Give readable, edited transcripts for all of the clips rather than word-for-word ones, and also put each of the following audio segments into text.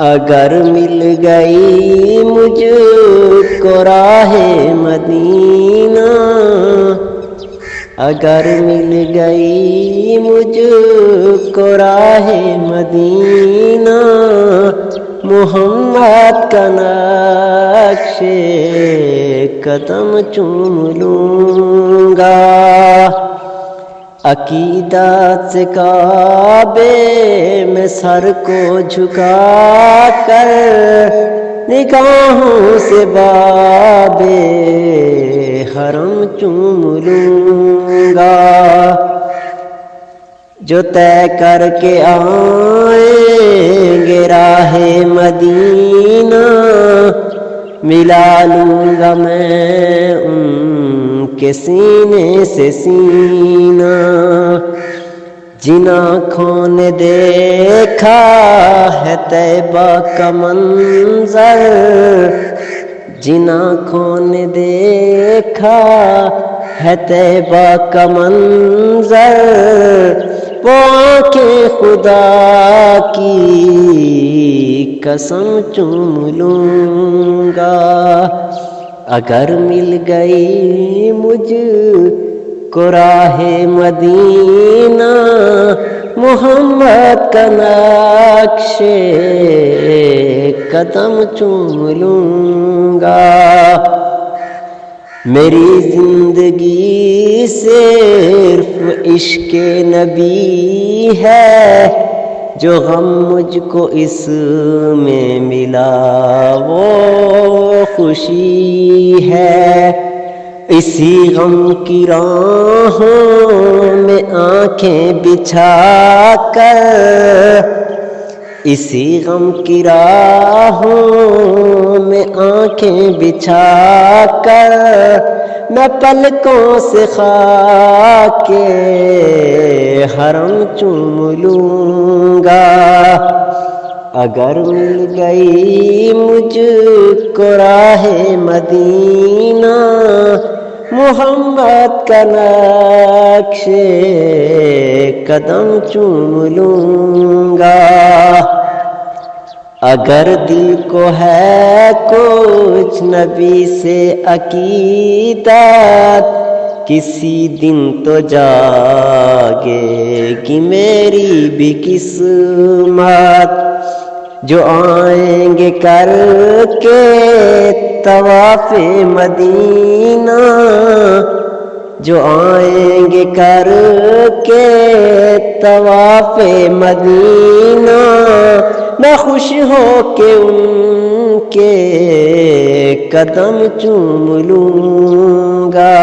اگر مل گئی مجھ کو راہ مدینہ، اگر مل گئی مجھ کو راہ مدینہ، محمد کا نقش قدم چوم لوں گا۔ عقیدت سے کعبے میں سر کو جھکا کر، نگاہوں سے باب حرم چوم لوں گا۔ جو طے کر کے آئیں گے راہ مدینہ، ملا لوں گا میں ان کے سینے سے سینہ۔ جن آنکھوں نے دیکھا ہے طیبہ کا منظر، جن آنکھوں نے دیکھا ہے طیبہ کا منظر، وہ آنکھیں خدا کی قسم چوم لوں گا۔ اگر مل گئی مجھ کو راہ مدینہ، محمد کا نقش قدم چوم لوں گا۔ میری زندگی صرف عشق نبی ہے، جو غم مجھ کو اس میں ملا وہ خوشی ہے۔ اسی غم کی راہوں میں آنکھیں بچھا کر، اسی غم کی راہوں میں آنکھیں بچھا کر، میں پلکوں سے خاک حرم چوم لوں گا۔ اگر مل گئی مجھ کو راہ مدینہ، محمد کا نقش قدم چوم لوں گا۔ اگر دل کو ہے کچھ نبی سے عقیدت، کسی دن تو جاگے گی میری بھی قسمت۔ جو آئیں گے کر کے طواف مدینہ، جو آئیں گے کر کے طواف مدینہ، میں خوش ہو کے ان کے قدم چوم لوں گا۔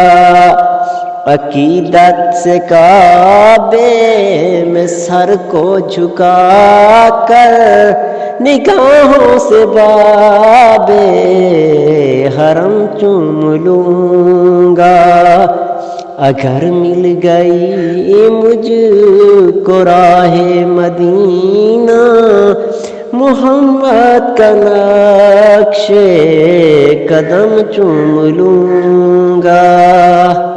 عقیدت سے کعبے میں سر کو جھکا کر، نگاہوں سے باب حرم چوم لوں گا۔ اگر مل گئی مجھ کو راہ مدینہ، محمد کا نقش قدم چوم لوں گا۔